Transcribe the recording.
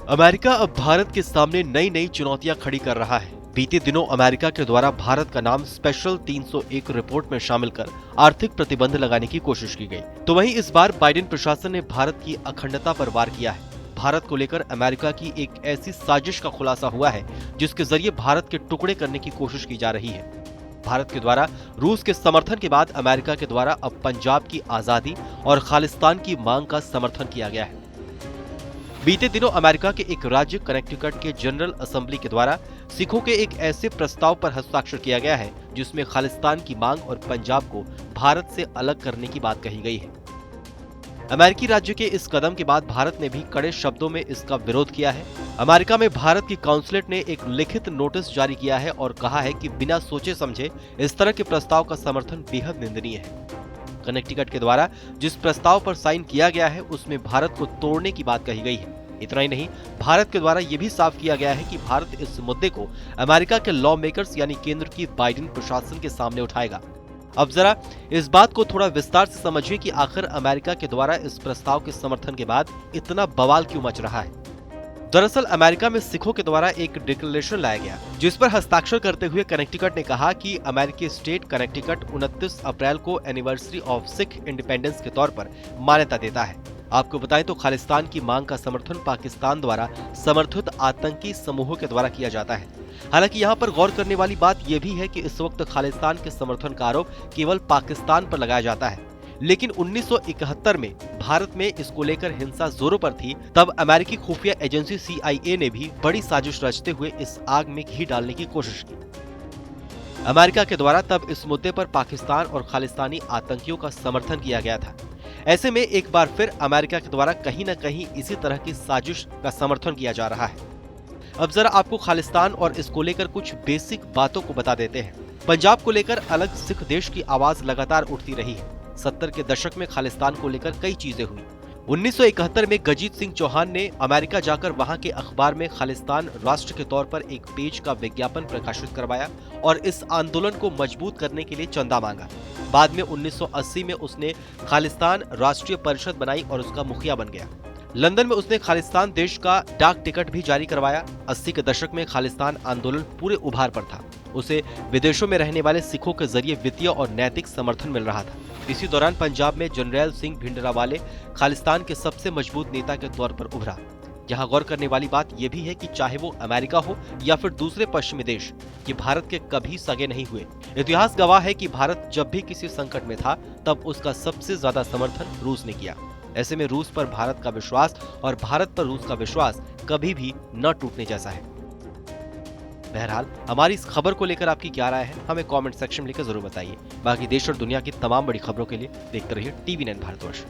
America अब भारत के सामने नई नई चुनौतियां खड़ी कर रहा है। बीते दिनों अमेरिका के द्वारा भारत का नाम स्पेशल 301 रिपोर्ट में शामिल कर आर्थिक प्रतिबंध लगाने की कोशिश की गई। तो वहीं इस बार बाइडेन प्रशासन ने भारत की अखंडता पर वार किया है। भारत को लेकर अमेरिका की एक ऐसी साजिश का खुलासा हुआ है जिसके जरिए भारत के टुकड़े करने की कोशिश की जा रही है। भारत के द्वारा रूस के समर्थन के बाद अमेरिका के द्वारा अब पंजाब की आजादी और खालिस्तान की मांग का समर्थन किया गया है। बीते दिनों अमेरिका के एक राज्य कनेक्टिकट के जनरल असेंबली के द्वारा सिखों के एक ऐसे प्रस्ताव पर हस्ताक्षर किया गया है जिसमें खालिस्तान की मांग और पंजाब को भारत से अलग करने की बात कही गई है। अमेरिकी राज्य के इस कदम के बाद भारत ने भी कड़े शब्दों में इसका विरोध किया है। अमेरिका में भारत की काउंसलेट ने एक लिखित नोटिस जारी किया है और कहा है कि बिना सोचे समझे इस तरह के प्रस्ताव का समर्थन बेहद निंदनीय है। कनेक्टिकट के द्वारा जिस प्रस्ताव पर साइन किया गया है उसमें भारत को तोड़ने की बात कही गई है। इतना ही नहीं, भारत के द्वारा यह भी साफ किया गया है कि भारत इस मुद्दे को अमेरिका के लॉ मेकर्स यानी केंद्र की बाइडेन प्रशासन के सामने उठाएगा। अब जरा इस बात को थोड़ा विस्तार से समझिए कि आखिर अमेरिका के द्वारा इस प्रस्ताव के समर्थन के बाद इतना बवाल क्यों मच रहा है। दरअसल अमेरिका में सिखों के द्वारा एक डिक्लेरेशन लाया गया जिस पर हस्ताक्षर करते हुए कनेक्टिकट ने कहा कि अमेरिकी स्टेट कनेक्टिकट 29 अप्रैल को एनिवर्सरी ऑफ सिख इंडिपेंडेंस के तौर पर मान्यता देता है। आपको बताएं तो खालिस्तान की मांग का समर्थन पाकिस्तान द्वारा समर्थित आतंकी समूहों के द्वारा किया जाता है। हालांकि यहाँ पर गौर करने वाली बात यह भी है कि इस वक्त खालिस्तान के समर्थन का आरोप केवल पाकिस्तान पर लगाया जाता है, लेकिन 1971 में भारत में इसको लेकर हिंसा जोरों पर थी। तब अमेरिकी खुफिया एजेंसी CIA ने भी बड़ी साजिश रचते हुए इस आग में घी डालने की कोशिश की। अमेरिका के द्वारा तब इस मुद्दे पर पाकिस्तान और खालिस्तानी आतंकियों का समर्थन किया गया था। ऐसे में एक बार फिर अमेरिका के द्वारा कहीं न कहीं इसी तरह की साजिश का समर्थन किया जा रहा है। अब जरा आपको खालिस्तान और इसको लेकर कुछ बेसिक बातों को बता देते हैं। पंजाब को लेकर अलग सिख देश की आवाज लगातार उठती रही है। 70 के दशक में खालिस्तान को लेकर कई चीजें हुई। 1971 में गजीत सिंह चौहान ने अमेरिका जाकर वहां के अखबार में खालिस्तान राष्ट्र के तौर पर एक पेज का विज्ञापन प्रकाशित करवाया और इस आंदोलन को मजबूत करने के लिए चंदा मांगा। बाद में 1980 में उसने खालिस्तान राष्ट्रीय परिषद बनाई और उसका मुखिया बन गया। लंदन में उसने खालिस्तान देश का डाक टिकट भी जारी करवाया। 80 के दशक में खालिस्तान आंदोलन पूरे उभार पर था। उसे विदेशों में रहने वाले सिखों के जरिए वित्तीय और नैतिक समर्थन मिल रहा था। इसी दौरान पंजाब में जनरल सिंह भिंडरावाले खालिस्तान के सबसे मजबूत नेता के तौर पर उभरा। यहाँ गौर करने वाली बात यह भी है कि चाहे वो अमेरिका हो या फिर दूसरे पश्चिमी देश, ये भारत के कभी सगे नहीं हुए। इतिहास गवाह है कि भारत जब भी किसी संकट में था तब उसका सबसे ज्यादा समर्थन रूस ने किया। ऐसे में रूस पर भारत का विश्वास और भारत पर रूस का विश्वास कभी भी न टूटने जैसा है। बहरहाल हमारी इस खबर को लेकर आपकी क्या राय है, हमें कमेंट सेक्शन में लिखकर जरूर बताइए। बाकी देश और दुनिया की तमाम बड़ी खबरों के लिए देखते रहिए TV9 भारतवर्ष।